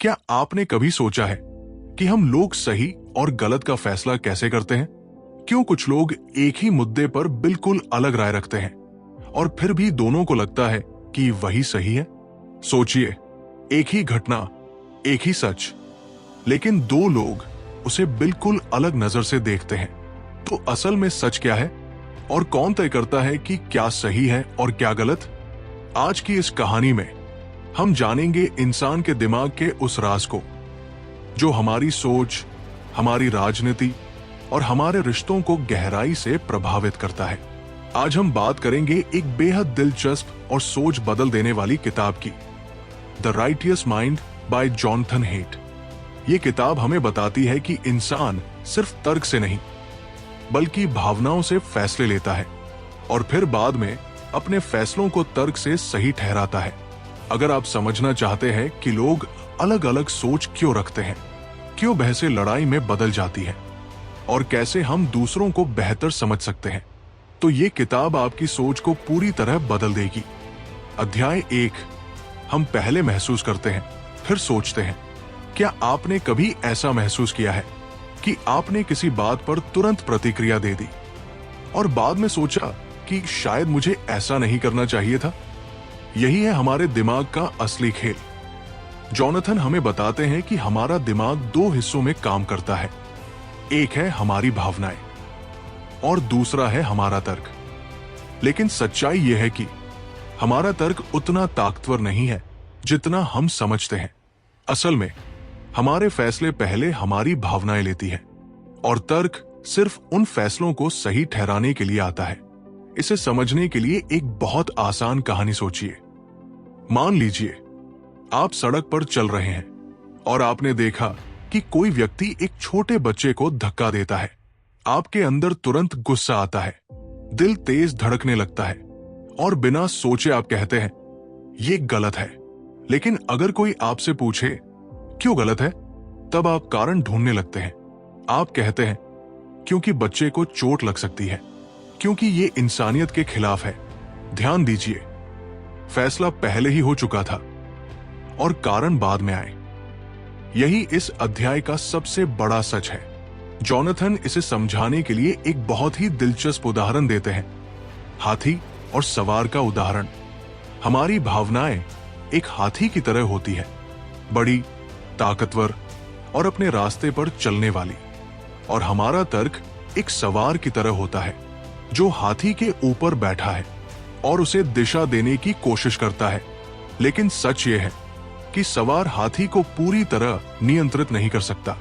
क्या आपने कभी सोचा है कि हम लोग सही और गलत का फैसला कैसे करते हैं? क्यों कुछ लोग एक ही मुद्दे पर बिल्कुल अलग राय रखते हैं और फिर भी दोनों को लगता है कि वही सही है? सोचिए, एक ही घटना, एक ही सच, लेकिन दो लोग उसे बिल्कुल अलग नजर से देखते हैं। तो असल में सच क्या है और कौन तय करता है कि क्या सही है और क्या गलत? आज की इस कहानी में हम जानेंगे इंसान के दिमाग के उस राज को जो हमारी सोच, हमारी राजनीति और हमारे रिश्तों को गहराई से प्रभावित करता है। आज हम बात करेंगे एक बेहद दिलचस्प और सोच बदल देने वाली किताब की, the righteous mind bye Jonathan hate. ये किताब हमें बताती है कि इंसान सिर्फ तर्क से नहीं बल्कि भावनाओं से फैसले लेता है और फिर बाद में अपने फैसलों को तर्क से सही ठहराता है। अगर आप समझना चाहते हैं कि लोग अलग अलग सोच क्यों रखते हैं, क्यों बहसें लड़ाई में बदल जाती है और कैसे हम दूसरों को बेहतर समझ सकते हैं, तो ये किताब आपकी सोच को पूरी तरह बदल देगी। अध्याय 1, हम पहले महसूस करते हैं फिर सोचते हैं। क्या आपने कभी ऐसा महसूस किया है कि आपने किसी बात पर तुरंत प्रतिक्रिया दे दी और बाद में सोचा कि शायद मुझे ऐसा नहीं करना चाहिए था? यही है हमारे दिमाग का असली खेल। जॉनथन हमें बताते हैं कि हमारा दिमाग दो हिस्सों में काम करता है, एक है हमारी भावनाएं और दूसरा है हमारा तर्क। लेकिन सच्चाई यह है कि हमारा तर्क उतना ताकतवर नहीं है जितना हम समझते हैं। असल में हमारे फैसले पहले हमारी भावनाएं लेती है और तर्क सिर्फ उन फैसलों को सही ठहराने के लिए आता है। इसे समझने के लिए एक बहुत आसान कहानी सोचिए। मान लीजिए आप सड़क पर चल रहे हैं और आपने देखा कि कोई व्यक्ति एक छोटे बच्चे को धक्का देता है। आपके अंदर तुरंत गुस्सा आता है, दिल तेज धड़कने लगता है और बिना सोचे आप कहते हैं ये गलत है। लेकिन अगर कोई आपसे पूछे क्यों गलत है, तब आप कारण ढूंढने लगते हैं। आप कहते हैं क्योंकि बच्चे को चोट लग सकती है, क्योंकि ये इंसानियत के खिलाफ है। ध्यान दीजिए, फैसला पहले ही हो चुका था और कारण बाद में आए। यही इस अध्याय का सबसे बड़ा सच है। जॉनथन इसे समझाने के लिए एक बहुत ही दिलचस्प उदाहरण देते हैं, हाथी और सवार का उदाहरण। हमारी भावनाएं एक हाथी की तरह होती है, बड़ी, ताकतवर और अपने रास्ते पर चलने वाली, और हमारा तर्क एक सवार की तरह होता है जो हाथी के ऊपर बैठा है और उसे दिशा देने की कोशिश करता है। लेकिन सच ये है कि सवार हाथी को पूरी तरह नियंत्रित नहीं कर सकता।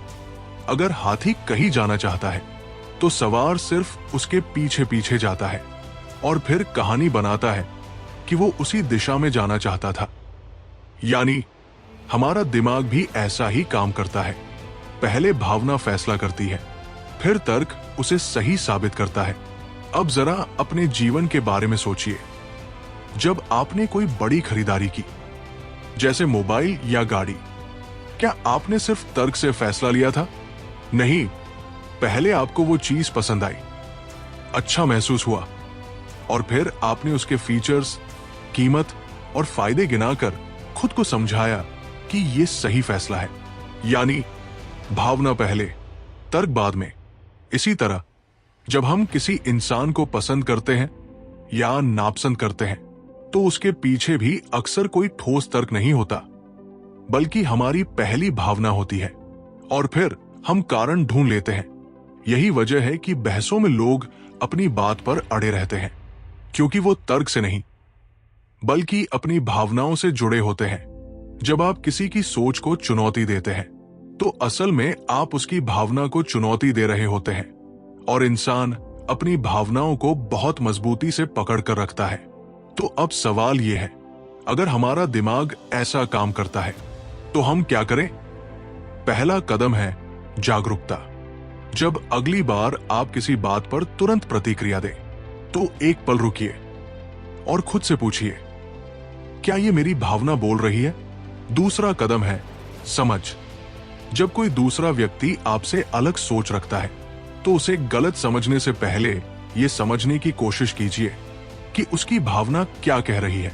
अगर हाथी कहीं जाना चाहता है तो सवार सिर्फ उसके पीछे पीछे जाता है और फिर कहानी बनाता है कि वो उसी दिशा में जाना चाहता था। यानी हमारा दिमाग भी ऐसा ही काम करता है। पहले भावना फैसला करती है, फिर तर्क उसे सही साबित करता है। अब जरा अपने जीवन के बारे में सोचिए। जब आपने कोई बड़ी खरीदारी की, जैसे मोबाइल या गाड़ी, क्या आपने सिर्फ तर्क से फैसला लिया था? नहीं, पहले आपको वो चीज पसंद आई, अच्छा महसूस हुआ और फिर आपने उसके फीचर्स, कीमत और फायदे गिनाकर खुद को समझाया कि ये सही फैसला है। यानी भावना पहले, तर्क बाद में। इसी तरह जब हम किसी इंसान को पसंद करते हैं या नापसंद करते हैं तो उसके पीछे भी अक्सर कोई ठोस तर्क नहीं होता, बल्कि हमारी पहली भावना होती है और फिर हम कारण ढूंढ लेते हैं। यही वजह है कि बहसों में लोग अपनी बात पर अड़े रहते हैं, क्योंकि वो तर्क से नहीं बल्कि अपनी भावनाओं से जुड़े होते हैं। जब आप किसी की सोच को चुनौती देते हैं तो असल में आप उसकी भावना को चुनौती दे रहे होते हैं, और इंसान अपनी भावनाओं को बहुत मजबूती से पकड़ कर रखता है। तो अब सवाल यह है, अगर हमारा दिमाग ऐसा काम करता है तो हम क्या करें? पहला कदम है जागरूकता। जब अगली बार आप किसी बात पर तुरंत प्रतिक्रिया दें तो एक पल रुकिए और खुद से पूछिए, क्या ये मेरी भावना बोल रही है? दूसरा कदम है समझ। जब कोई दूसरा व्यक्ति आपसे अलग सोच रखता है तो उसे गलत समझने से पहले ये समझने की कोशिश कीजिए कि उसकी भावना क्या कह रही है,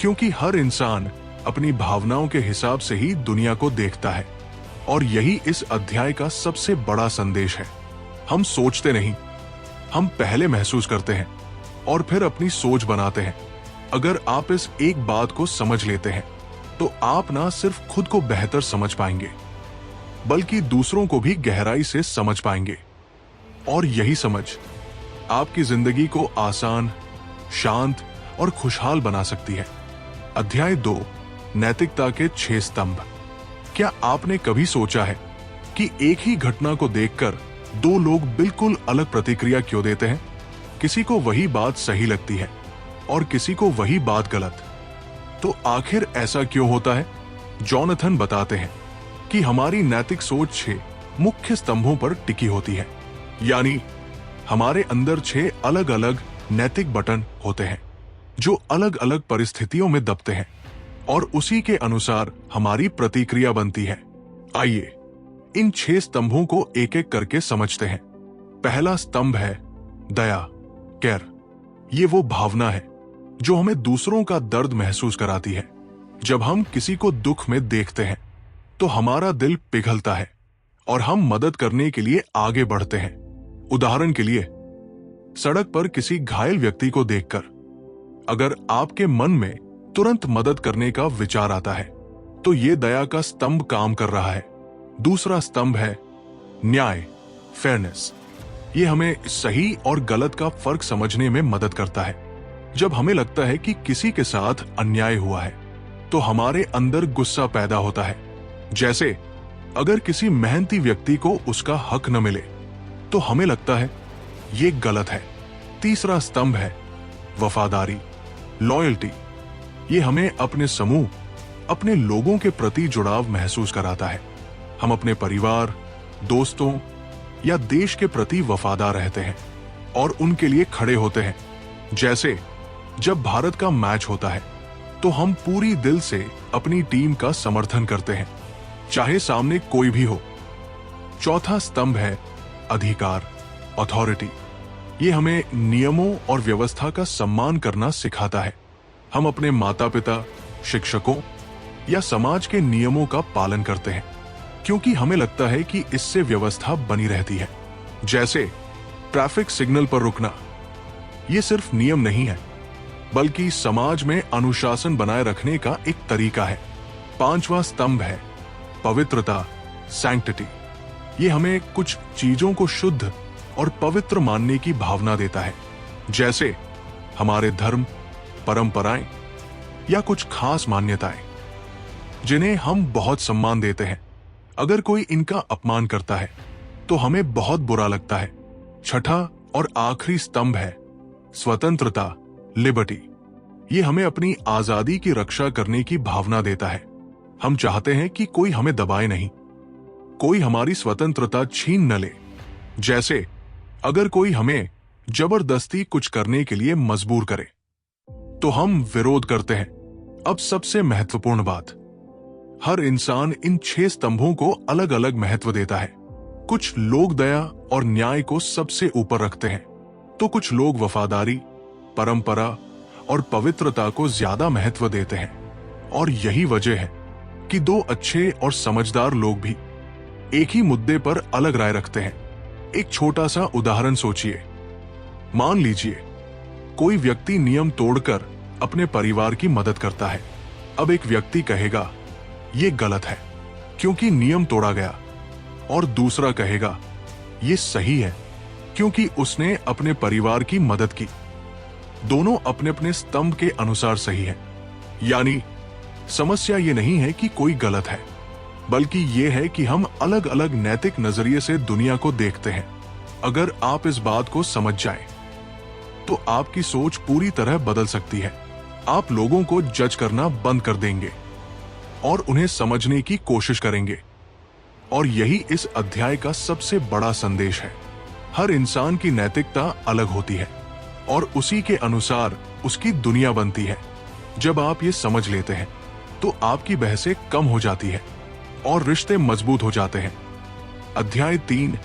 क्योंकि हर इंसान अपनी भावनाओं के हिसाब से ही दुनिया को देखता है। और यही इस अध्याय का सबसे बड़ा संदेश है। हम सोचते नहीं, हम पहले महसूस करते हैं और फिर अपनी सोच बनाते हैं। अगर आप इस एक बात को समझ लेते हैं तो आप ना सिर्फ खुद को बेहतर समझ पाएंगे बल्कि दूसरों को भी गहराई से समझ पाएंगे। और यही समझ आपकी जिंदगी को आसान, शांत और खुशहाल बना सकती है। अध्याय 2, नैतिकता के 6 स्तंभ। क्या आपने कभी सोचा है कि एक ही घटना को देखकर 2 लोग बिल्कुल अलग प्रतिक्रिया क्यों देते हैं? किसी को वही बात सही लगती है और किसी को वही बात गलत। तो आखिर ऐसा क्यों होता है? जॉनथन बताते हैं कि हमारी नैतिक सोच 6 मुख्य स्तंभों पर टिकी होती है। यानी हमारे अंदर 6 अलग अलग नैतिक बटन होते हैं जो अलग अलग परिस्थितियों में दबते हैं और उसी के अनुसार हमारी प्रतिक्रिया बनती है। आइए इन 6 स्तंभों को एक एक करके समझते हैं। पहला स्तंभ है दया, केयर। ये वो भावना है जो हमें दूसरों का दर्द महसूस कराती है। जब हम किसी को दुख में देखते हैं तो हमारा दिल पिघलता है और हम मदद करने के लिए आगे बढ़ते हैं। उदाहरण के लिए, सड़क पर किसी घायल व्यक्ति को देखकर अगर आपके मन में तुरंत मदद करने का विचार आता है तो ये दया का स्तंभ काम कर रहा है। दूसरा स्तंभ है न्याय, फेयरनेस। ये हमें सही और गलत का फर्क समझने में मदद करता है। जब हमें लगता है कि किसी के साथ अन्याय हुआ है तो हमारे अंदर गुस्सा पैदा होता है। जैसे अगर किसी मेहनती व्यक्ति को उसका हक न मिले तो हमें लगता है ये गलत है। तीसरा स्तंभ है वफादारी, लॉयल्टी। ये हमें अपने समूह, अपने लोगों के प्रति जुड़ाव महसूस कराता है। हम अपने परिवार, दोस्तों या देश के प्रति वफादार रहते हैं और उनके लिए खड़े होते हैं। जैसे जब भारत का मैच होता है तो हम पूरी दिल से अपनी टीम का समर्थन करते हैं, चाहे सामने कोई भी हो। चौथा स्तंभ है अधिकार, अथॉरिटी। ये हमें नियमों और व्यवस्था का सम्मान करना सिखाता है। हम अपने माता पिता, शिक्षकों या समाज के नियमों का पालन करते हैं क्योंकि हमें लगता है कि इससे व्यवस्था बनी रहती है। जैसे ट्रैफिक सिग्नल पर रुकना, ये सिर्फ नियम नहीं है बल्कि समाज में अनुशासन बनाए रखने का एक तरीका है। पांचवा स्तंभ है पवित्रता, सैंक्टिटी। ये हमें कुछ चीजों को शुद्ध और पवित्र मानने की भावना देता है, जैसे हमारे धर्म, परंपराएं या कुछ खास मान्यताएं जिन्हें हम बहुत सम्मान देते हैं। अगर कोई इनका अपमान करता है तो हमें बहुत बुरा लगता है। छठा और आखिरी स्तंभ है स्वतंत्रता, लिबर्टी। ये हमें अपनी आजादी की रक्षा करने की भावना देता है। हम चाहते हैं कि कोई हमें दबाए नहीं, कोई हमारी स्वतंत्रता छीन न ले। जैसे अगर कोई हमें जबरदस्ती कुछ करने के लिए मजबूर करे तो हम विरोध करते हैं। अब सबसे महत्वपूर्ण बात, हर इंसान इन 6 स्तंभों को अलग अलग महत्व देता है। कुछ लोग दया और न्याय को सबसे ऊपर रखते हैं तो कुछ लोग वफादारी, परंपरा और पवित्रता को ज्यादा महत्व देते हैं। और यही वजह है कि 2 अच्छे और समझदार लोग भी एक ही मुद्दे पर अलग राय रखते हैं। एक छोटा सा उदाहरण सोचिए। मान लीजिए कोई व्यक्ति नियम तोड़कर अपने परिवार की मदद करता है। अब एक व्यक्ति कहेगा ये गलत है क्योंकि नियम तोड़ा गया, और दूसरा कहेगा ये सही है क्योंकि उसने अपने परिवार की मदद की। दोनों अपने अपने स्तंभ के अनुसार सही है। यानी समस्या ये नहीं है कि कोई गलत है, बल्कि ये है कि हम अलग अलग नैतिक नजरिए से दुनिया को देखते हैं। अगर आप इस बात को समझ जाएं, तो आपकी सोच पूरी तरह बदल सकती है। आप लोगों को जज करना बंद कर देंगे और उन्हें समझने की कोशिश करेंगे। और यही इस अध्याय का सबसे बड़ा संदेश है। हर इंसान की नैतिकता अलग होती है और उसी के अनुसार उसकी दुनिया बनती है। जब आप ये समझ लेते हैं तो आपकी बहसें कम हो जाती है और रिश्ते मजबूत हो जाते हैं। अध्याय 3,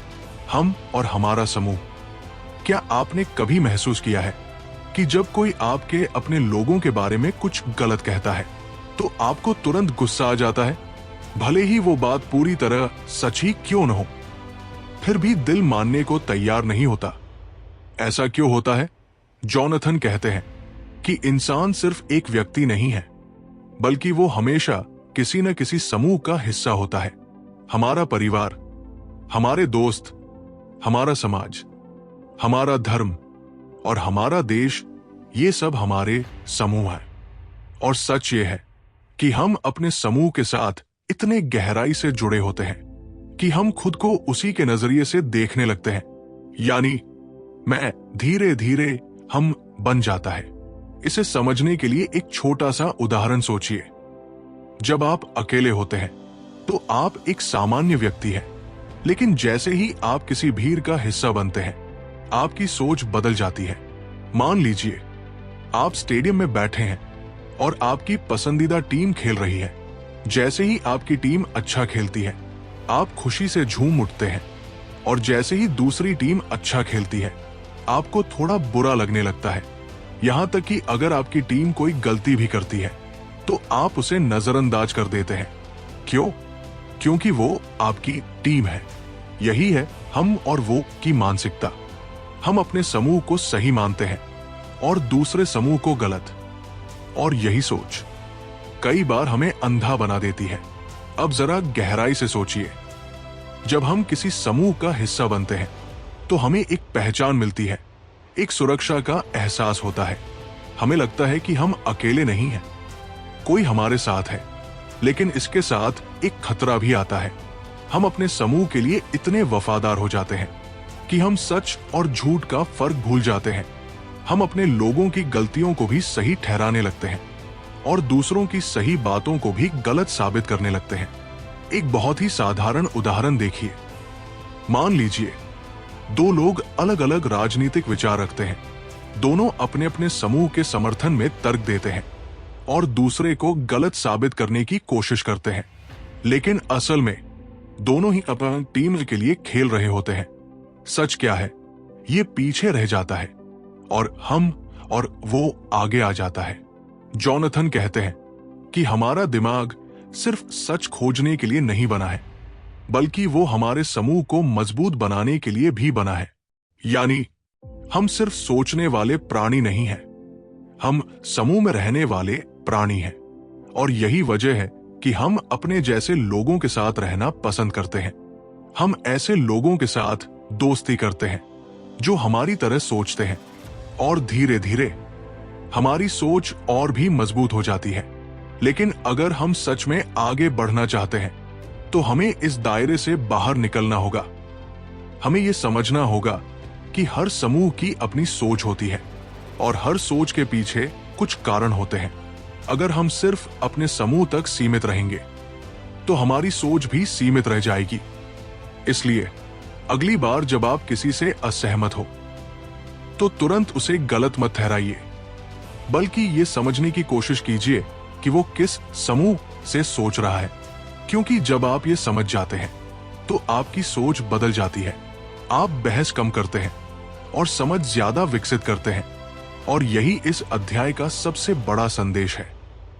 हम और हमारा समूह। क्या आपने कभी महसूस किया है कि जब कोई आपके अपने लोगों के बारे में कुछ गलत कहता है तो आपको तुरंत गुस्सा आ जाता है, भले ही वो बात पूरी तरह सच ही क्यों न हो। फिर भी दिल मानने को तैयार नहीं होता। ऐसा क्यों होता है? जॉनथन कहते हैं कि इंसान सिर्फ एक व्यक्ति नहीं है, बल्कि वो हमेशा किसी न किसी समूह का हिस्सा होता है। हमारा परिवार, हमारे दोस्त, हमारा समाज, हमारा धर्म और हमारा देश, ये सब हमारे समूह हैं। और सच ये है कि हम अपने समूह के साथ इतने गहराई से जुड़े होते हैं कि हम खुद को उसी के नजरिए से देखने लगते हैं। यानी मैं धीरे धीरे हम बन जाता है। इसे समझने के लिए एक छोटा सा उदाहरण सोचिए। जब आप अकेले होते हैं तो आप एक सामान्य व्यक्ति हैं, लेकिन जैसे ही आप किसी भीड़ का हिस्सा बनते हैं, आपकी सोच बदल जाती है। मान लीजिए आप स्टेडियम में बैठे हैं और आपकी पसंदीदा टीम खेल रही है। जैसे ही आपकी टीम अच्छा खेलती है, आप खुशी से झूम उठते हैं, और जैसे ही दूसरी टीम अच्छा खेलती है, आपको थोड़ा बुरा लगने लगता है। यहां तक कि अगर आपकी टीम कोई गलती भी करती है तो आप उसे नजरअंदाज कर देते हैं। क्यों? क्योंकि वो आपकी टीम है। यही है हम और वो की मानसिकता। हम अपने समूह को सही मानते हैं और दूसरे समूह को गलत। और यही सोच कई बार हमें अंधा बना देती है। अब जरा गहराई से सोचिए। जब हम किसी समूह का हिस्सा बनते हैं तो हमें एक पहचान मिलती है, एक सुरक्षा का एहसास होता है। हमें लगता है कि हम अकेले नहीं हैं, कोई हमारे साथ है। लेकिन इसके साथ एक खतरा भी आता है। हम अपने समूह के लिए इतने वफादार हो जाते हैं कि हम सच और झूठ का फर्क भूल जाते हैं। हम अपने लोगों की गलतियों को भी सही ठहराने लगते हैं और दूसरों की सही बातों को भी गलत साबित करने लगते हैं। एक बहुत ही साधारण उदाहरण देखिए। मान लीजिए दो लोग अलग अलग राजनीतिक विचार रखते हैं। दोनों अपने अपने समूह के समर्थन में तर्क देते हैं और दूसरे को गलत साबित करने की कोशिश करते हैं। लेकिन असल में दोनों ही अपनी टीम के लिए खेल रहे होते हैं। सच क्या है? ये पीछे रह जाता है और हम और वो आगे आ जाता है। जॉनथन कहते हैं कि हमारा दिमाग सिर्फ सच खोजने के लिए नहीं बना है, बल्कि वो हमारे समूह को मजबूत बनाने के लिए भी बना है। यानी हम सिर्फ सोचने वाले प्राणी नहीं हैं, हम समूह में रहने वाले प्राणी हैं। और यही वजह है कि हम अपने जैसे लोगों के साथ रहना पसंद करते हैं। हम ऐसे लोगों के साथ दोस्ती करते हैं जो हमारी तरह सोचते हैं, और धीरे धीरे हमारी सोच और भी मजबूत हो जाती है। लेकिन अगर हम सच में आगे बढ़ना चाहते हैं तो हमें इस दायरे से बाहर निकलना होगा। हमें यह समझना होगा कि हर समूह की अपनी सोच होती है और हर सोच के पीछे कुछ कारण होते हैं। अगर हम सिर्फ अपने समूह तक सीमित रहेंगे तो हमारी सोच भी सीमित रह जाएगी। इसलिए अगली बार जब आप किसी से असहमत हो तो तुरंत उसे गलत मत ठहराइए, बल्कि ये समझने की कोशिश कीजिए कि वो किस समूह से सोच रहा है। क्योंकि जब आप ये समझ जाते हैं तो आपकी सोच बदल जाती है। आप बहस कम करते हैं और समझ ज्यादा विकसित करते हैं। और यही इस अध्याय का सबसे बड़ा संदेश है।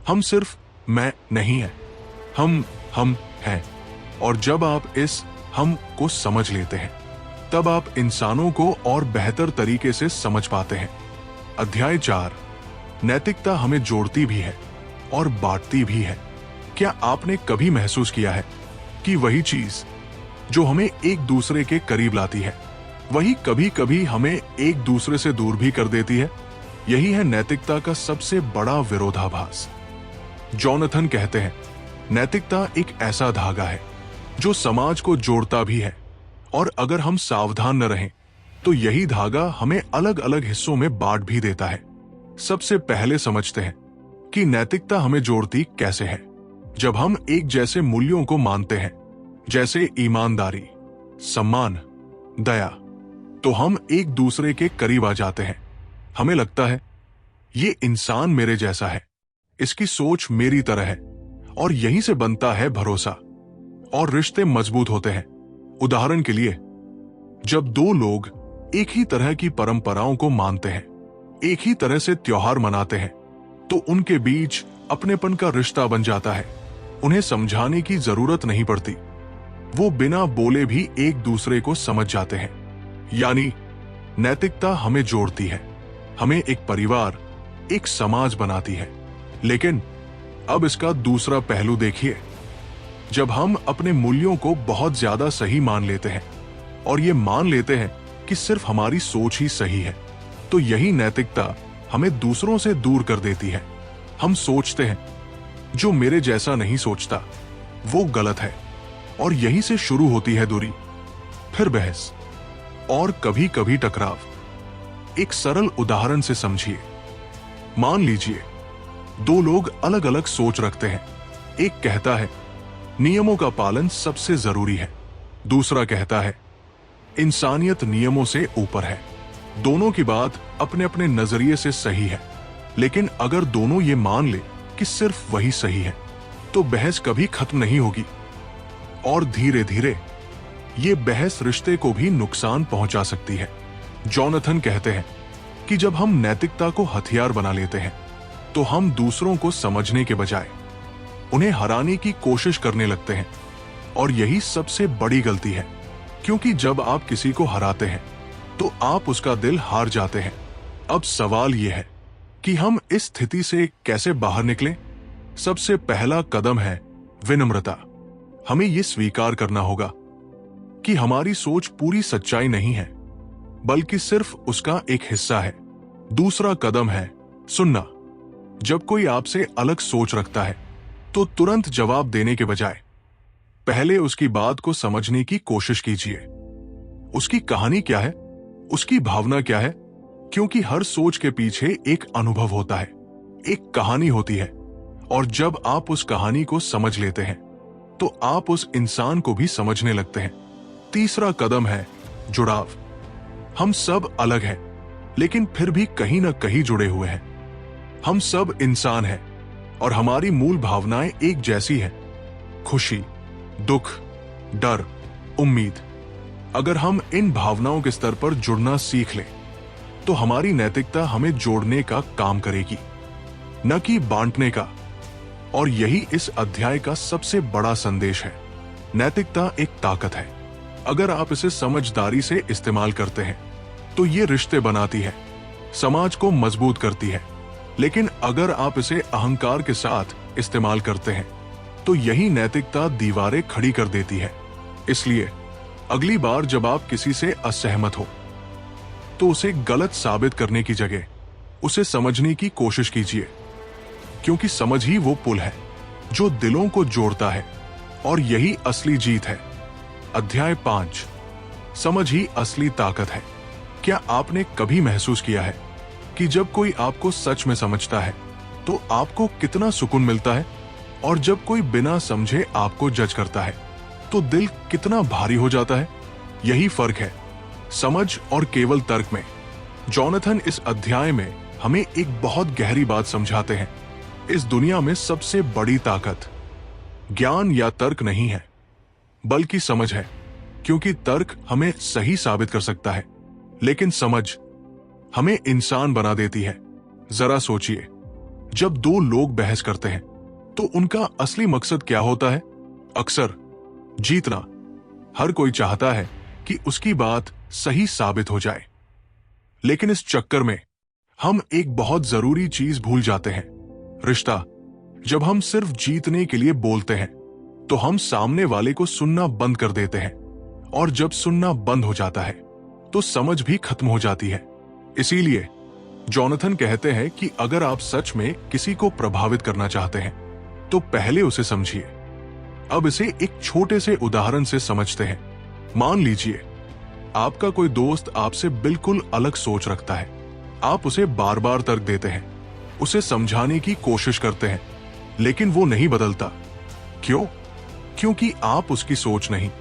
हम सिर्फ मैं नहीं है, हम हैं। और जब आप इस हम को समझ लेते हैं तब आप इंसानों को और बेहतर तरीके से समझ पाते हैं। अध्याय 4, नैतिकता हमें जोड़ती भी है और बांटती भी है। क्या आपने कभी महसूस किया है कि वही चीज जो हमें एक दूसरे के करीब लाती है, वही कभी कभी हमें एक दूसरे से दूर भी कर देती है? यही है नैतिकता का सबसे बड़ा विरोधाभास। जॉनथन कहते हैं, नैतिकता एक ऐसा धागा है जो समाज को जोड़ता भी है, और अगर हम सावधान न रहें तो यही धागा हमें अलग अलग हिस्सों में बांट भी देता है। सबसे पहले समझते हैं कि नैतिकता हमें जोड़ती कैसे है। जब हम एक जैसे मूल्यों को मानते हैं, जैसे ईमानदारी, सम्मान, दया, तो हम एक दूसरे के करीब आ जाते हैं। हमें लगता है ये इंसान मेरे जैसा है, इसकी सोच मेरी तरह है, और यहीं से बनता है भरोसा और रिश्ते मजबूत होते हैं। उदाहरण के लिए, जब दो लोग एक ही तरह की परंपराओं को मानते हैं, एक ही तरह से त्योहार मनाते हैं, तो उनके बीच अपनेपन का रिश्ता बन जाता है। उन्हें समझाने की जरूरत नहीं पड़ती, वो बिना बोले भी एक दूसरे को समझ जाते हैं। यानी नैतिकता हमें जोड़ती है, हमें एक परिवार, एक समाज बनाती है। लेकिन अब इसका दूसरा पहलू देखिए। जब हम अपने मूल्यों को बहुत ज्यादा सही मान लेते हैं और ये मान लेते हैं कि सिर्फ हमारी सोच ही सही है, तो यही नैतिकता हमें दूसरों से दूर कर देती है। हम सोचते हैं जो मेरे जैसा नहीं सोचता वो गलत है, और यहीं से शुरू होती है दूरी, फिर बहस और कभी कभी टकराव। एक सरल उदाहरण से समझिए। मान लीजिए दो लोग अलग अलग सोच रखते हैं। एक कहता है नियमों का पालन सबसे जरूरी है, दूसरा कहता है इंसानियत नियमों से ऊपर है। दोनों की बात अपने अपने नजरिए से सही है, लेकिन अगर दोनों ये मान ले कि सिर्फ वही सही है, तो बहस कभी खत्म नहीं होगी, और धीरे धीरे ये बहस रिश्ते को भी नुकसान पहुंचा सकती है। जॉनथन कहते हैं कि जब हम नैतिकता को हथियार बना लेते हैं, तो हम दूसरों को समझने के बजाय उन्हें हराने की कोशिश करने लगते हैं, और यही सबसे बड़ी गलती है। क्योंकि जब आप किसी को हराते हैं तो आप उसका दिल हार जाते हैं। अब सवाल यह है कि हम इस स्थिति से कैसे बाहर निकलें। सबसे पहला कदम है विनम्रता। हमें यह स्वीकार करना होगा कि हमारी सोच पूरी सच्चाई नहीं है, बल्कि सिर्फ उसका एक हिस्सा है। दूसरा कदम है सुनना। जब कोई आपसे अलग सोच रखता है, तो तुरंत जवाब देने के बजाय पहले उसकी बात को समझने की कोशिश कीजिए। उसकी कहानी क्या है, उसकी भावना क्या है, क्योंकि हर सोच के पीछे एक अनुभव होता है, एक कहानी होती है, और जब आप उस कहानी को समझ लेते हैं, तो आप उस इंसान को भी समझने लगते हैं। तीसरा कदम है जुड़ाव। हम सब अलग हैं, लेकिन फिर भी कहीं ना कहीं जुड़े हुए हैं। हम सब इंसान हैं, और हमारी मूल भावनाएं एक जैसी हैं, खुशी, दुख, डर, उम्मीद। अगर हम इन भावनाओं के स्तर पर जुड़ना सीख लें, तो हमारी नैतिकता हमें जोड़ने का काम करेगी, न कि बांटने का। और यही इस अध्याय का सबसे बड़ा संदेश है। नैतिकता एक ताकत है। अगर आप इसे समझदारी से इस्तेमाल करते हैं, तो ये रिश्ते बनाती है, समाज को मजबूत करती है। लेकिन अगर आप इसे अहंकार के साथ इस्तेमाल करते हैं, तो यही नैतिकता दीवारें खड़ी कर देती है। इसलिए अगली बार जब आप किसी से असहमत हो, तो उसे गलत साबित करने की जगह उसे समझने की कोशिश कीजिए, क्योंकि समझ ही वो पुल है जो दिलों को जोड़ता है, और यही असली जीत है। अध्याय 5, समझ ही असली ताकत है। क्या आपने कभी महसूस किया है कि जब कोई आपको सच में समझता है, तो आपको कितना सुकून मिलता है, और जब कोई बिना समझे आपको जज करता है, तो दिल कितना भारी हो जाता है? यही फर्क है समझ और केवल तर्क में। जॉनथन इस अध्याय में हमें एक बहुत गहरी बात समझाते हैं। इस दुनिया में सबसे बड़ी ताकत ज्ञान या तर्क नहीं है, बल्कि समझ है। क्योंकि तर्क हमें सही साबित कर सकता है, लेकिन समझ हमें इंसान बना देती है। जरा सोचिए, जब दो लोग बहस करते हैं, तो उनका असली मकसद क्या होता है? अक्सर जीतना। हर कोई चाहता है कि उसकी बात सही साबित हो जाए। लेकिन इस चक्कर में हम एक बहुत जरूरी चीज भूल जाते हैं, रिश्ता। जब हम सिर्फ जीतने के लिए बोलते हैं, तो हम सामने वाले को सुनना बंद कर देते हैं, और जब सुनना बंद हो जाता है, तो समझ भी खत्म हो जाती है। इसीलिए जॉनथन कहते हैं कि अगर आप सच में किसी को प्रभावित करना चाहते हैं, तो पहले उसे समझिए। अब इसे एक छोटे से उदाहरण से समझते हैं। मान लीजिए आपका कोई दोस्त आपसे बिल्कुल अलग सोच रखता है। आप उसे बार बार तर्क देते हैं, उसे समझाने की कोशिश करते हैं, लेकिन वो नहीं बदलता। क्यों? क्योंकि आप उसकी सोच नहीं,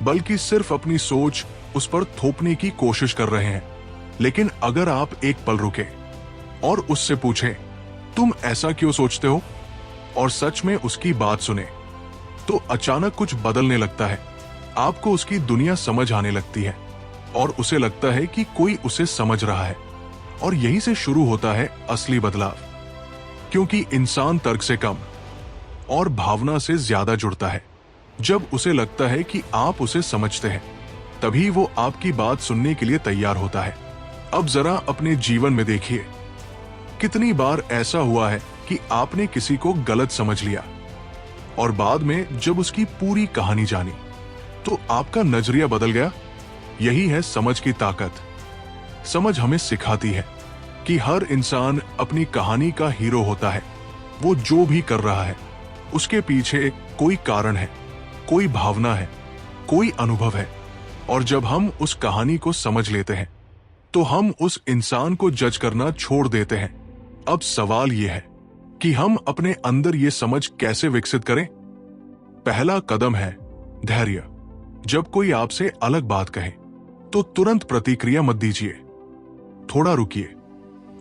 बल्कि सिर्फ अपनी सोच उस पर थोपने की कोशिश कर रहे हैं। लेकिन अगर आप एक पल रुके और उससे पूछें, तुम ऐसा क्यों सोचते हो, और सच में उसकी बात सुने, तो अचानक कुछ बदलने लगता है। आपको उसकी दुनिया समझ आने लगती है, और उसे लगता है कि कोई उसे समझ रहा है। और यहीं से शुरू होता है असली बदलाव। क्योंकि इंसान तर्क से कम और भावना से ज्यादा जुड़ता है। जब उसे लगता है कि आप उसे समझते हैं, तभी वो आपकी बात सुनने के लिए तैयार होता है। अब जरा अपने जीवन में देखिए, कितनी बार ऐसा हुआ है कि आपने किसी को गलत समझ लिया और बाद में जब उसकी पूरी कहानी जानी तो आपका नजरिया बदल गया। यही है समझ की ताकत। समझ हमें सिखाती है कि हर इंसान अपनी कहानी का हीरो होता है। वो जो भी कर रहा है उसके पीछे कोई कारण है, कोई भावना है, कोई अनुभव है। और जब हम उस कहानी को समझ लेते हैं तो हम उस इंसान को जज करना छोड़ देते हैं। अब सवाल यह है कि हम अपने अंदर ये समझ कैसे विकसित करें। पहला कदम है धैर्य। जब कोई आपसे अलग बात कहे तो तुरंत प्रतिक्रिया मत दीजिए, थोड़ा रुकिए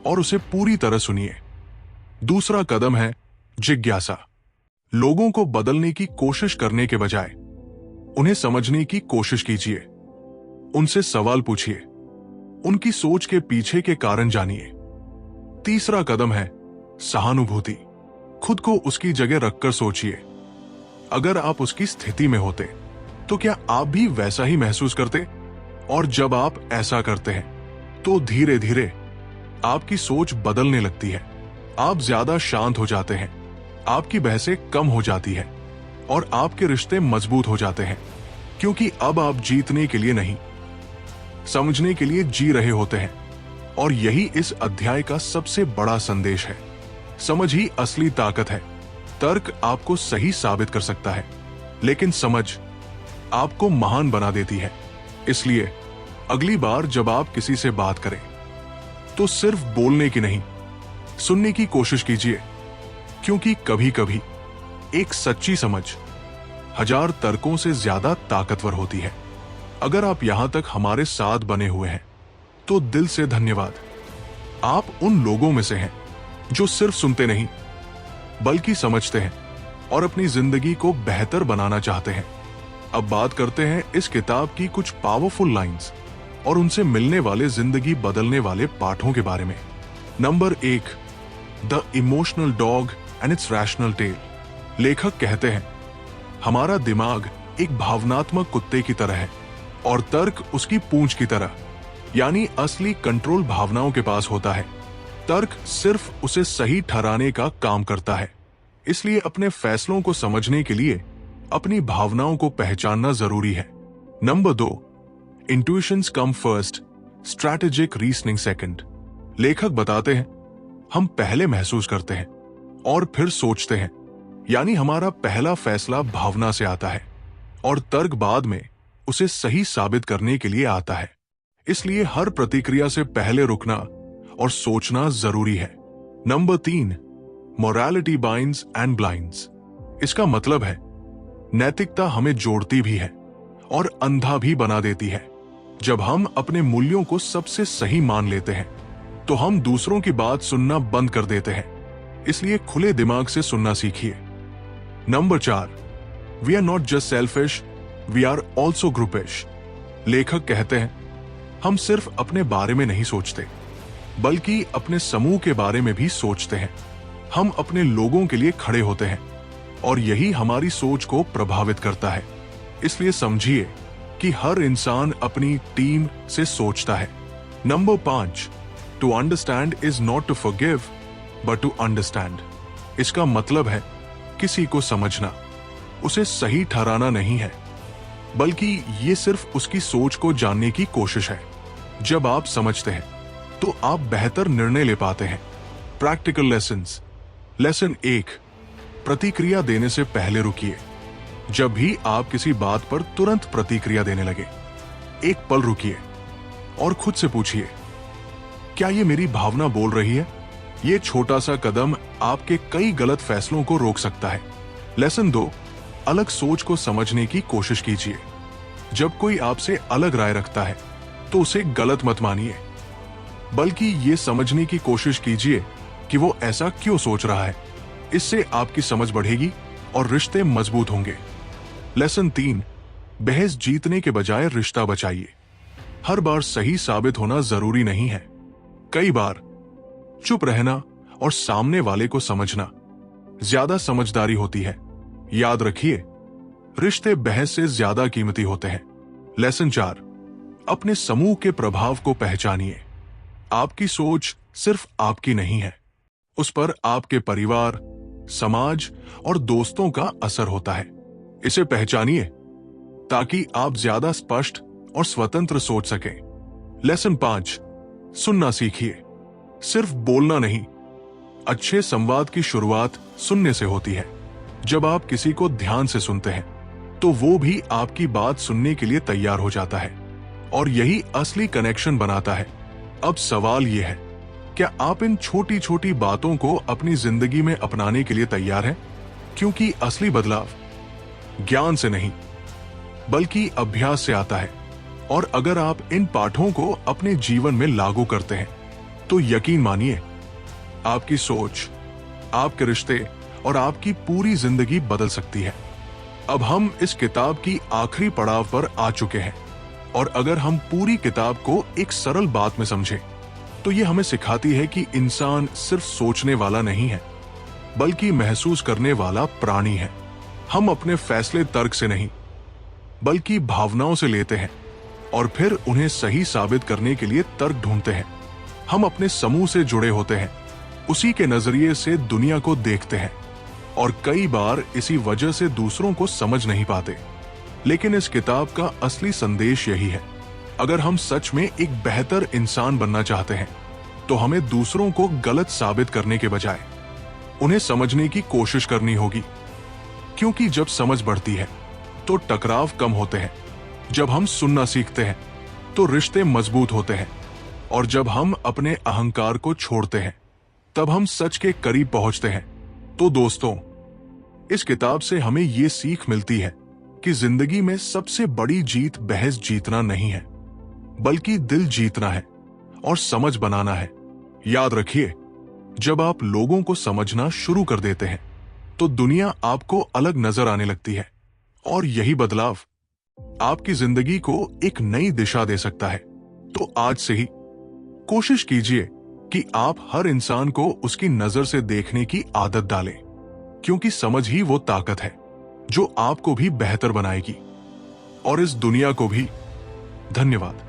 और उसे पूरी तरह सुनिए। दूसरा कदम है जिज्ञासा। लोगों को बदलने की कोशिश करने के बजाय उन्हें समझने की कोशिश कीजिए। उनसे सवाल पूछिए, उनकी सोच के पीछे के कारण जानिए। तीसरा कदम है सहानुभूति। खुद को उसकी जगह रखकर सोचिए, अगर आप उसकी स्थिति में होते तो क्या आप भी वैसा ही महसूस करते? और जब आप ऐसा करते हैं तो धीरे धीरे आपकी सोच बदलने लगती है। आप ज्यादा शांत हो जाते हैं, आपकी बहसें कम हो जाती है और आपके रिश्ते मजबूत हो जाते हैं, क्योंकि अब आप जीतने के लिए नहीं, समझने के लिए जी रहे होते हैं। और यही इस अध्याय का सबसे बड़ा संदेश है। समझ ही असली ताकत है। तर्क आपको सही साबित कर सकता है, लेकिन समझ आपको महान बना देती है। इसलिए अगली बार जब आप किसी से बात करें तो सिर्फ बोलने की नहीं, सुनने की कोशिश कीजिए, क्योंकि कभी कभी एक सच्ची समझ 1000 तर्कों से ज्यादा ताकतवर होती है। अगर आप यहां तक हमारे साथ बने हुए हैं तो दिल से धन्यवाद। आप उन लोगों में से हैं जो सिर्फ सुनते नहीं बल्कि समझते हैं और अपनी जिंदगी को बेहतर बनाना चाहते हैं। अब बात करते हैं इस किताब की कुछ पावरफुल लाइंस और उनसे मिलने वाले जिंदगी बदलने वाले पाठों के बारे में। Number 1, the emotional dog and its rational tail. लेखक कहते हैं, हमारा दिमाग एक भावनात्मक कुत्ते की तरह है और तर्क उसकी पूंछ की तरह, यानी असली कंट्रोल भावनाओं के पास होता है। तर्क सिर्फ उसे सही ठहराने का काम करता है। इसलिए अपने फैसलों को समझने के लिए अपनी भावनाओं को पहचानना जरूरी है। Number 2, intuitions come first, strategic reasoning second. लेखक बताते हैं, हम पहले महसूस करते हैं और फिर सोचते हैं, यानी हमारा पहला फैसला भावना से आता है और तर्क बाद में उसे सही साबित करने के लिए आता है। इसलिए हर प्रतिक्रिया से पहले रुकना और सोचना जरूरी है। Number 3, morality binds and blinds. इसका मतलब है नैतिकता हमें जोड़ती भी है और अंधा भी बना देती है। जब हम अपने मूल्यों को सबसे सही मान लेते हैं तो हम दूसरों की बात सुनना बंद कर देते हैं। इसलिए खुले दिमाग से सुनना सीखिए। Number 4, we are not just selfish, we are also groupish. लेखक कहते हैं, हम सिर्फ अपने बारे में नहीं सोचते बल्कि अपने समूह के बारे में भी सोचते हैं। हम अपने लोगों के लिए खड़े होते हैं और यही हमारी सोच को प्रभावित करता है। इसलिए समझिए कि हर इंसान अपनी टीम से सोचता है। Number 5, to understand is not to forgive but to understand. इसका मतलब है किसी को समझना उसे सही ठहराना नहीं है, बल्कि ये सिर्फ उसकी सोच को जानने की कोशिश है। जब आप समझते हैं तो आप बेहतर निर्णय ले पाते हैं। Practical lessons. लेसन 1, प्रतिक्रिया देने से पहले रुकिए। जब भी आप किसी बात पर तुरंत प्रतिक्रिया देने लगे, एक पल रुकिए और खुद से पूछिए, क्या ये मेरी भावना बोल रही है? ये छोटा सा कदम आपके कई गलत फैसलों को रोक सकता है। लेसन 2, अलग सोच को समझने की कोशिश कीजिए। जब कोई आपसे अलग राय रखता है तो उसे गलत मत मानिए, बल्कि ये समझने की कोशिश कीजिए कि वो ऐसा क्यों सोच रहा है। इससे आपकी समझ बढ़ेगी और रिश्ते मजबूत होंगे। लेसन 3, बहस जीतने के बजाय रिश्ता बचाइए। हर बार सही साबित होना जरूरी नहीं है। कई बार चुप रहना और सामने वाले को समझना ज्यादा समझदारी होती है। याद रखिए, रिश्ते बहस से ज्यादा कीमती होते हैं। लेसन 4, अपने समूह के प्रभाव को पहचानिए। आपकी सोच सिर्फ आपकी नहीं है, उस पर आपके परिवार, समाज और दोस्तों का असर होता है। इसे पहचानिए ताकि आप ज्यादा स्पष्ट और स्वतंत्र सोच सकें। लेसन 5, सुनना सीखिए, सिर्फ बोलना नहीं। अच्छे संवाद की शुरुआत सुनने से होती है। जब आप किसी को ध्यान से सुनते हैं तो वो भी आपकी बात सुनने के लिए तैयार हो जाता है और यही असली कनेक्शन बनाता है। अब सवाल यह है, क्या आप इन छोटी छोटी बातों को अपनी जिंदगी में अपनाने के लिए तैयार हैं? क्योंकि असली बदलाव ज्ञान से नहीं बल्कि अभ्यास से आता है। और अगर आप इन पाठों को अपने जीवन में लागू करते हैं तो यकीन मानिए, आपकी सोच, आपके रिश्ते और आपकी पूरी जिंदगी बदल सकती है। अब हम इस किताब की आखिरी पड़ाव पर आ चुके हैं और अगर हम पूरी किताब को एक सरल बात में समझें तो ये हमें सिखाती है कि इंसान सिर्फ सोचने वाला नहीं है बल्कि महसूस करने वाला प्राणी है। हम अपने फैसले तर्क से नहीं बल्कि भावनाओं से लेते हैं और फिर उन्हें सही साबित करने के लिए तर्क ढूंढते हैं। हम अपने समूह से जुड़े होते हैं, उसी के नजरिए से दुनिया को देखते हैं और कई बार इसी वजह से दूसरों को समझ नहीं पाते। लेकिन इस किताब का असली संदेश यही है, अगर हम सच में एक बेहतर इंसान बनना चाहते हैं तो हमें दूसरों को गलत साबित करने के बजाय उन्हें समझने की कोशिश करनी होगी। क्योंकि जब समझ बढ़ती है तो टकराव कम होते हैं, जब हम सुनना सीखते हैं तो रिश्ते मजबूत होते हैं और जब हम अपने अहंकार को छोड़ते हैं तब हम सच के करीब पहुंचते हैं। तो दोस्तों, इस किताब से हमें ये सीख मिलती है कि जिंदगी में सबसे बड़ी जीत बहस जीतना नहीं है बल्कि दिल जीतना है और समझ बनाना है। याद रखिए, जब आप लोगों को समझना शुरू कर देते हैं तो दुनिया आपको अलग नजर आने लगती है और यही बदलाव आपकी जिंदगी को एक नई दिशा दे सकता है। तो आज से ही कोशिश कीजिए कि आप हर इंसान को उसकी नजर से देखने की आदत डालें, क्योंकि समझ ही वो ताकत है जो आपको भी बेहतर बनाएगी और इस दुनिया को भी। धन्यवाद।